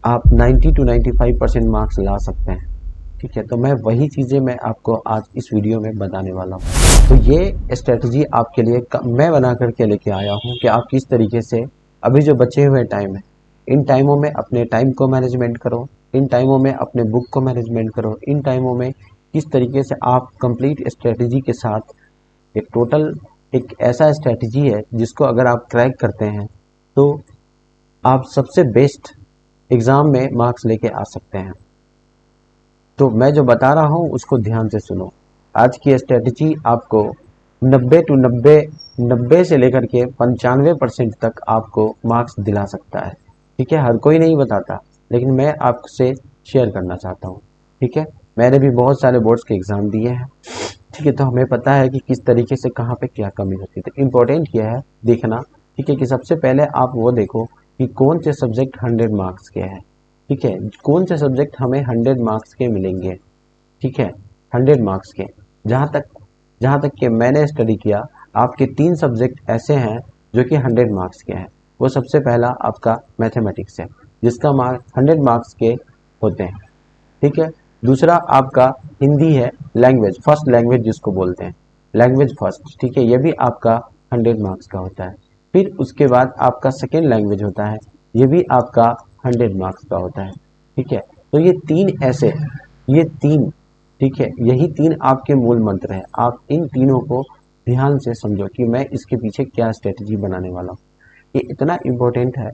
आप 90 to 95% marks ला सकते हैं। ठीक है, तो मैं वही चीज़ें मैं आपको आज इस वीडियो में बताने वाला हूँ। तो ये स्ट्रेटजी आपके लिए मैं बना करके लेके आया हूँ कि आप किस तरीके से अभी जो बचे हुए टाइम है, इन टाइमों में अपने टाइम को मैनेजमेंट करो, इन टाइमों में अपने बुक को मैनेजमेंट करो, इन टाइमों में किस तरीके से आप कंप्लीट स्ट्रेटजी के साथ एक टोटल एक ऐसा स्ट्रेटजी है जिसको अगर आप क्रैक करते हैं तो आप सबसे बेस्ट एग्ज़ाम में मार्क्स लेके आ सकते हैं। तो मैं जो बता रहा हूँ उसको ध्यान से सुनो। आज की स्ट्रेटजी आपको 90 से लेकर के 95% तक आपको मार्क्स दिला सकता है। ठीक है, हर कोई नहीं बताता, लेकिन मैं आपसे शेयर करना चाहता हूँ। ठीक है, मैंने भी बहुत सारे बोर्ड्स के एग्ज़ाम दिए हैं। ठीक है, तो हमें पता है कि किस तरीके से कहाँ पे क्या कमी होती है। तो इम्पोर्टेंट क्या है देखना। ठीक है, कि सबसे पहले आप वो देखो कि कौन से सब्जेक्ट 100 मार्क्स के हैं। ठीक है, कौन से सब्जेक्ट हमें 100 मार्क्स के मिलेंगे। ठीक है, 100 मार्क्स के। जहाँ तक कि मैंने स्टडी किया, आपके 3 सब्जेक्ट ऐसे हैं जो कि 100 मार्क्स के हैं। वो सबसे पहला आपका मैथमेटिक्स है, जिसका मार्क 100 मार्क्स के होते हैं। ठीक है, दूसरा आपका हिंदी है, लैंग्वेज फर्स्ट लैंग्वेज जिसको बोलते हैं, लैंग्वेज फर्स्ट। ठीक है, ये भी आपका 100 मार्क्स का होता है। फिर उसके बाद आपका सेकेंड लैंग्वेज होता है, ये भी आपका 100 मार्क्स का होता है। ठीक है, तो ये तीन ठीक है, यही तीन आपके मूल मंत्र हैं। आप इन तीनों को ध्यान से समझो कि मैं इसके पीछे क्या स्ट्रेटजी बनाने वाला हूँ। ये इतना इम्पोर्टेंट है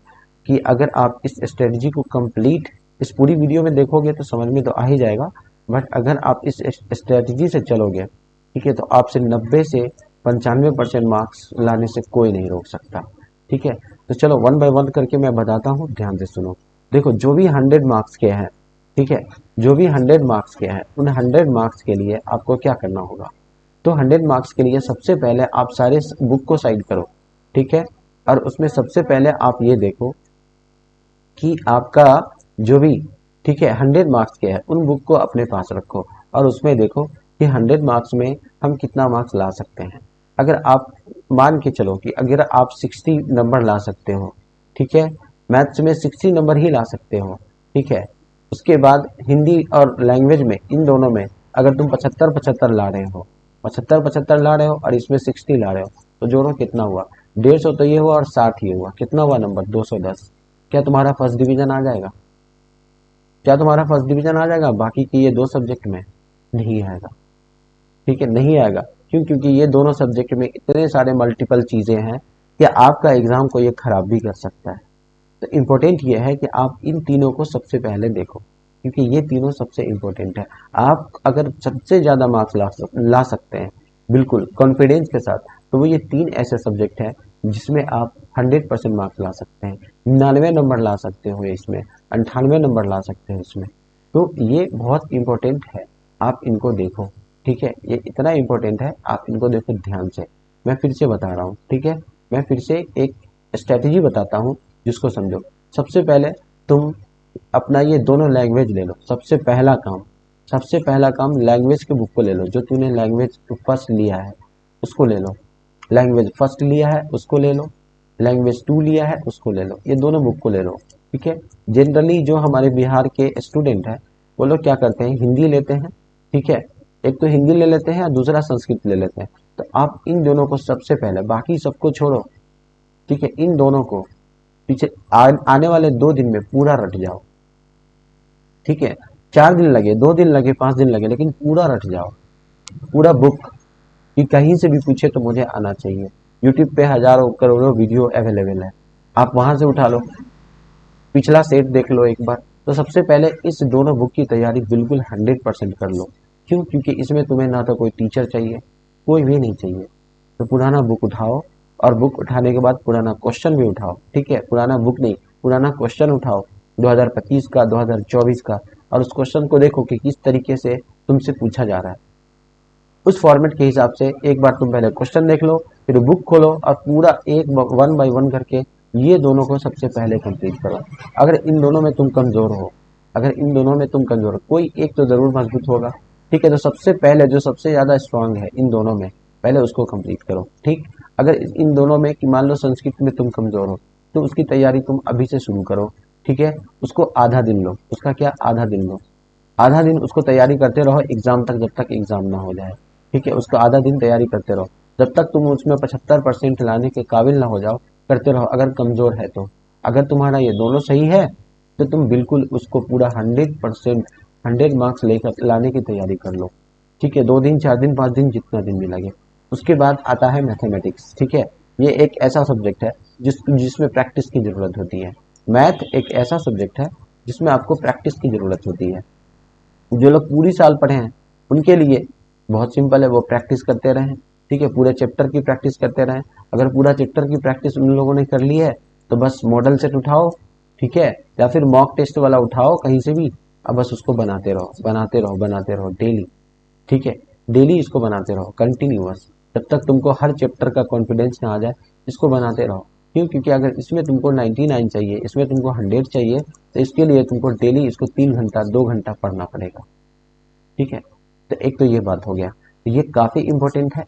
कि अगर आप इस स्ट्रेटजी को कंप्लीट इस पूरी वीडियो में देखोगे तो समझ में तो आ ही जाएगा, बट अगर आप इस स्ट्रेटजी से चलोगे, ठीक है, तो आपसे 90 से 95% मार्क्स लाने से कोई नहीं रोक सकता। ठीक है, तो चलो वन बाय वन करके मैं बताता हूँ, ध्यान से सुनो। देखो, जो भी 100 मार्क्स के हैं, ठीक है, जो भी 100 मार्क्स के हैं, उन 100 मार्क्स के लिए आपको क्या करना होगा। तो 100 मार्क्स के लिए सबसे पहले आप सारे बुक को साइड करो। ठीक है, और उसमें सबसे पहले आप ये देखो कि आपका जो भी, ठीक है, 100 मार्क्स के है उन बुक को अपने पास रखो और उसमें देखो कि 100 मार्क्स में हम कितना मार्क्स ला सकते हैं। अगर आप मान के चलो कि अगर आप 60 नंबर ला सकते हो, ठीक है, मैथ्स में 60 नंबर ही ला सकते हो, ठीक है, उसके बाद हिंदी और लैंग्वेज में इन दोनों में अगर तुम 75-75 ला रहे हो, 75-75 ला रहे हो और इसमें 60 ला रहे हो, तो जोड़ो कितना हुआ। 150 तो ये हुआ और 60 ये हुआ, कितना हुआ नंबर 210। क्या तुम्हारा फर्स्ट डिवीजन आ जाएगा? क्या तुम्हारा फर्स्ट डिवीजन आ जाएगा बाकी के ये 2 सब्जेक्ट में? नहीं आएगा। ठीक है, नहीं आएगा। क्यों? क्योंकि ये दोनों सब्जेक्ट में इतने सारे मल्टीपल चीजें हैं कि आपका एग्जाम को ये खराब भी कर सकता है। तो इम्पोर्टेंट ये है कि आप इन तीनों को सबसे पहले देखो, क्योंकि ये तीनों सबसे इम्पोर्टेंट है। आप अगर सबसे ज़्यादा मार्क्स ला सकते हैं बिल्कुल कॉन्फिडेंस के साथ, तो वो ये 3 ऐसे सब्जेक्ट हैं जिसमें आप 100% मार्क्स ला सकते हैं, 99 नंबर ला सकते हो इसमें, 98 नंबर ला सकते हैं इसमें। तो ये बहुत इम्पोर्टेंट है, आप इनको देखो। ठीक है, ये इतना इम्पोर्टेंट है, आप इनको देखो ध्यान से। मैं फिर से बता रहा हूँ, ठीक है, मैं फिर से एक स्ट्रेटजी बताता हूँ जिसको समझो। सबसे पहले तुम अपना ये दोनों लैंग्वेज ले लो। सबसे पहला काम लैंग्वेज के बुक को ले लो। जो तूने लैंग्वेज फर्स्ट लिया है उसको ले लो, लैंग्वेज फर्स्ट लिया है उसको ले लो, लैंग्वेज 2 लिया है उसको ले लो, ये दोनों बुक को ले लो। ठीक है, जनरली जो हमारे बिहार के स्टूडेंट हैं वो लोग क्या करते हैं, हिंदी लेते हैं। ठीक है, एक तो हिंदी ले लेते हैं और दूसरा संस्कृत ले लेते हैं। तो आप इन दोनों को सबसे पहले, बाकी सबको छोड़ो, ठीक है, इन दोनों को पीछे आने वाले 2 दिन में पूरा रट जाओ। ठीक है, 4 दिन लगे, 2 दिन लगे, 5 दिन लगे, लेकिन पूरा रट जाओ, पूरा बुक, कि कहीं से भी पूछे तो मुझे आना चाहिए। यूट्यूब पे हजारों करोड़ों वीडियो अवेलेबल है, आप वहां से उठा लो, पिछला सेट देख लो एक बार। तो सबसे पहले इस दोनों बुक की तैयारी बिल्कुल 100% कर लो। क्यों? क्योंकि इसमें तुम्हें ना तो कोई टीचर चाहिए, कोई भी नहीं चाहिए। तो पुराना बुक उठाओ और बुक उठाने के बाद पुराना क्वेश्चन भी उठाओ। ठीक है, पुराना बुक नहीं, पुराना क्वेश्चन उठाओ 2025 का, 2024 का, और उस क्वेश्चन को देखो कि किस तरीके से तुमसे पूछा जा रहा है। उस फॉर्मेट के हिसाब से एक बार तुम पहले क्वेश्चन देख लो, फिर बुक खोलो और पूरा एक वन बाय वन करके ये दोनों को सबसे पहले कंप्लीट करो। अगर इन दोनों में तुम कमजोर हो, अगर इन दोनों में तुम कमजोर हो, कोई एक तो जरूर मजबूत होगा। ठीक है, तो सबसे पहले जो सबसे ज्यादा स्ट्रांग है इन दोनों में, पहले उसको कंप्लीट करो। ठीक, अगर इन दोनों में कि मान लो संस्कृत में तुम कमजोर हो, तो उसकी तैयारी तुम अभी से शुरू करो। ठीक है, उसको आधा दिन लो, उसका क्या आधा दिन लो, आधा दिन उसको तैयारी करते रहो एग्जाम तक, जब तक एग्जाम ना हो जाए। ठीक है, उसका आधा दिन तैयारी करते रहो, जब तक तुम उसमें 75% लाने के काबिल ना हो जाओ, करते रहो। अगर कमजोर है तो, अगर तुम्हारा ये दोनों सही है तो तुम बिल्कुल उसको पूरा 100%, 100 मार्क्स लेकर लाने की तैयारी कर लो। ठीक है, 2 दिन 4 दिन 5 दिन जितना दिन भी लगे। उसके बाद आता है मैथमेटिक्स। ठीक है, ये एक ऐसा सब्जेक्ट है जिसमें प्रैक्टिस की जरूरत होती है। मैथ एक ऐसा सब्जेक्ट है जिसमें आपको प्रैक्टिस की जरूरत होती है। जो लोग पूरी साल पढ़े हैं उनके लिए बहुत सिंपल है, वो प्रैक्टिस करते रहें। ठीक है, पूरे चैप्टर की प्रैक्टिस करते रहें। अगर पूरा चैप्टर की प्रैक्टिस उन लोगों ने कर ली है तो बस मॉडल सेट उठाओ, ठीक है, या फिर मॉक टेस्ट वाला उठाओ कहीं से भी, अब बस उसको बनाते रहो बनाते रहो बनाते रहो डेली। ठीक है, डेली इसको बनाते रहो कंटिन्यूअस, जब तक तुमको हर चैप्टर का कॉन्फिडेंस ना आ जाए, इसको बनाते रहो। क्यों? क्योंकि अगर इसमें तुमको 99 चाहिए, इसमें तुमको 100 चाहिए, तो इसके लिए तुमको डेली इसको 3 घंटा 2 घंटा पढ़ना पड़ेगा। ठीक है, तो एक तो ये बात हो गया, तो ये काफी इंपॉर्टेंट है।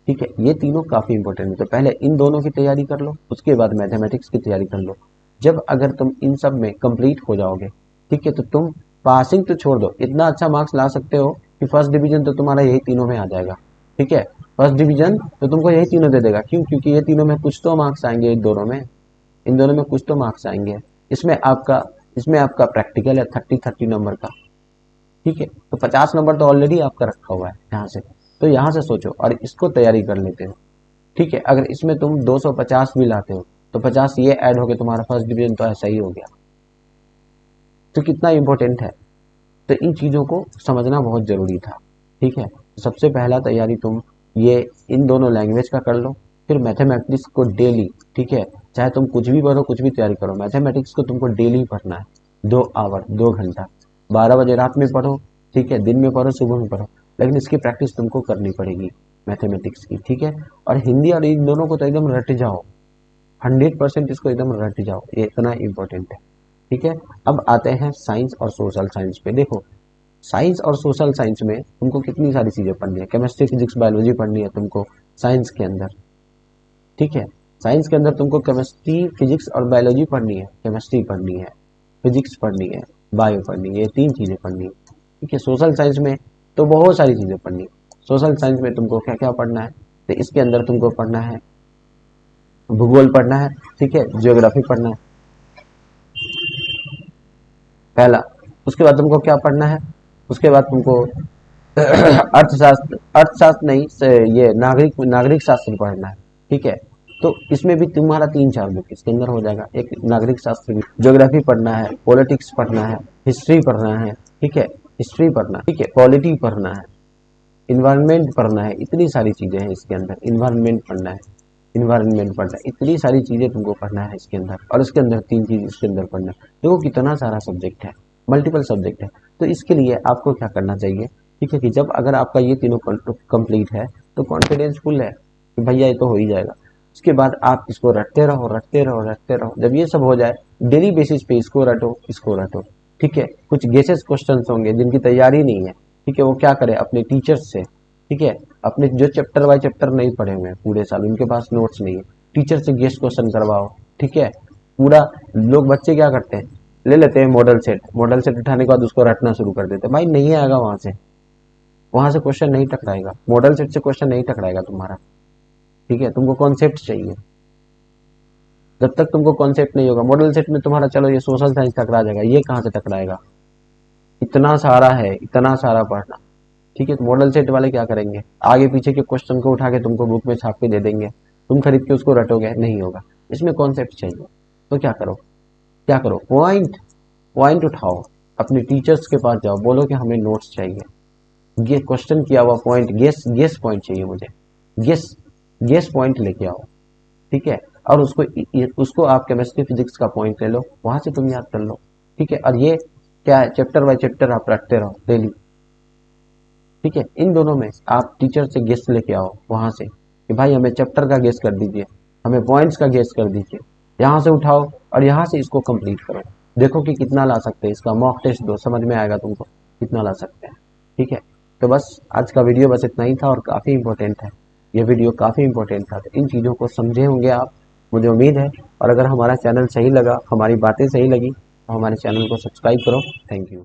ठीक है, ये तीनों काफी इंपॉर्टेंट है, तो पहले इन दोनों की तैयारी कर लो, उसके बाद मैथमेटिक्स की तैयारी कर लो। जब अगर तुम इन सब में कंप्लीट हो जाओगे, ठीक है, तो तुम पासिंग तो छोड़ दो, इतना अच्छा मार्क्स ला सकते हो कि फर्स्ट डिवीजन तो तुम्हारा यही तीनों में आ जाएगा। ठीक है, फर्स्ट डिवीजन तो तुमको यही तीनों दे देगा। क्यों? क्योंकि ये तीनों में कुछ तो मार्क्स आएंगे, इन दोनों में कुछ तो मार्क्स आएंगे। इसमें आपका इसमें आपका प्रैक्टिकल है 30 नंबर का। ठीक है, तो 50 नंबर तो ऑलरेडी आपका रखा हुआ है यहाँ से, तो यहाँ से सोचो और इसको तैयारी कर लेते हो। ठीक है, अगर इसमें तुम 250 भी लाते हो तो 50 ये ऐड हो गया, तुम्हारा फर्स्ट डिवीजन तो ऐसा ही हो गया। तो कितना इंपॉर्टेंट है, तो इन चीजों को समझना बहुत जरूरी था। ठीक है, सबसे पहला तैयारी तुम ये इन दोनों लैंग्वेज का कर लो, फिर मैथमेटिक्स को डेली, ठीक है, चाहे तुम कुछ भी पढ़ो कुछ भी तैयारी करो, मैथमेटिक्स को तुमको डेली पढ़ना है, 2 आवर 2 घंटा, 12 बजे रात में पढ़ो, ठीक है, दिन में पढ़ो सुबह में पढ़ो, लेकिन इसकी प्रैक्टिस तुमको करनी पड़ेगी मैथमेटिक्स की। ठीक है, और हिंदी और इन दोनों को तो एकदम रट जाओ, 100% इसको एकदम रट जाओ, ये इतना इंपॉर्टेंट है। ठीक है, अब आते हैं साइंस और सोशल साइंस पे। देखो, साइंस और सोशल साइंस में तुमको कितनी सारी चीजें पढ़नी है, केमिस्ट्री फिजिक्स बायोलॉजी पढ़नी है तुमको साइंस के अंदर। ठीक है, साइंस के अंदर तुमको केमिस्ट्री फिजिक्स और बायोलॉजी पढ़नी है, केमिस्ट्री पढ़नी है, फिजिक्स पढ़नी है, बायो पढ़नी है, ये 3 चीजें पढ़नी है। ठीक है, सोशल साइंस में तो बहुत सारी चीजें पढ़नी है। सोशल साइंस में तुमको क्या क्या पढ़ना है, तो इसके अंदर तुमको पढ़ना है भूगोल पढ़ना है, ठीक है, ज्योग्राफी पढ़ना है पहला। उसके बाद तुमको क्या पढ़ना है, उसके बाद तुमको अर्थशास्त्र नहीं ये नागरिक नागरिक शास्त्र पढ़ना है। ठीक है, तो इसमें भी तुम्हारा 3 4 बुक इसके अंदर हो जाएगा, एक नागरिक शास्त्र भी, ज्योग्राफी पढ़ना है, पॉलिटिक्स पढ़ना है, हिस्ट्री पढ़ना है। ठीक है, हिस्ट्री पढ़ना, ठीक है, पॉलिटी पढ़ना है, इन्वायरमेंट पढ़ना है, इतनी सारी चीजें हैं इसके अंदर, इन्वायरमेंट पढ़ना है, इन्वायरमेंट पढ़ना है, इतनी सारी चीजें तुमको पढ़ना है इसके अंदर, और इसके अंदर 3 चीज इसके अंदर पढ़ना है। देखो कितना सारा सब्जेक्ट है, मल्टीपल सब्जेक्ट है। तो इसके लिए आपको क्या करना चाहिए, ठीक है, कि जब अगर आपका ये तीनों कंप्लीट है तो कॉन्फिडेंस फुल है कि भैया ये तो हो ही जाएगा। उसके बाद आप इसको रटते रहो रटते रहो रटते रहो, जब ये सब हो जाए डेली बेसिस पे इसको रटो इसको रटो। ठीक है, कुछ गेसेस क्वेश्चन होंगे जिनकी तैयारी नहीं है, ठीक है, वो क्या करे अपने टीचर्स से, ठीक है, अपने जो चैप्टर बाय चैप्टर नहीं पढ़े हुए हैं पूरे साल, उनके पास नोट्स नहीं है, टीचर से गेस्ट क्वेश्चन करवाओ। ठीक है, पूरा लोग बच्चे क्या करते हैं, ले लेते हैं मॉडल सेट उठाने के बाद उसको रटना शुरू कर देते हैं। भाई नहीं आएगा, वहां से क्वेश्चन नहीं टकराएगा, मॉडल सेट से क्वेश्चन नहीं टकराएगा तुम्हारा। ठीक है, तुमको कॉन्सेप्ट चाहिए, जब तक तुमको कॉन्सेप्ट नहीं होगा मॉडल सेट में तुम्हारा, चलो ये सोशल साइंस टकरा जाएगा, ये कहाँ से टकराएगा, इतना सारा है, इतना सारा पढ़ना। ठीक है, तो मॉडल सेट वाले क्या करेंगे, आगे पीछे के क्वेश्चन को उठा के तुमको बुक में छाप के दे देंगे, तुम खरीद के उसको रटोगे, नहीं होगा। इसमें कॉन्सेप्ट चाहिए, तो क्या करो क्या करो, पॉइंट पॉइंट उठाओ, अपने टीचर्स के पास जाओ, बोलो कि हमें नोट्स चाहिए, ये क्वेश्चन किया हुआ पॉइंट, गेस पॉइंट चाहिए मुझे, गेस गेस पॉइंट लेके आओ। ठीक है, और उसको आप केमिस्ट्री फिजिक्स का पॉइंट ले लो, वहां से तुम याद कर लो। ठीक है, और ये क्या है, चैप्टर बाय चैप्टर आप रटते रहो डेली। ठीक है, इन दोनों में आप टीचर से गेस्ट लेके आओ वहां से कि भाई हमें चैप्टर का गेस्ट कर दीजिए, हमें पॉइंट्स का गेस्ट कर दीजिए, यहाँ से उठाओ और यहाँ से इसको कंप्लीट करो, देखो कि कितना ला सकते हैं, इसका मॉक टेस्ट दो, समझ में आएगा तुमको कितना ला सकते हैं। ठीक है, तो बस आज का वीडियो बस इतना ही था, और काफी इंपॉर्टेंट है ये वीडियो, काफी इंपॉर्टेंट था, तो इन चीजों को समझे होंगे आप, मुझे उम्मीद है। और अगर हमारा चैनल सही लगा, हमारी बातें सही लगी, हमारे चैनल को सब्सक्राइब करो। Thank you.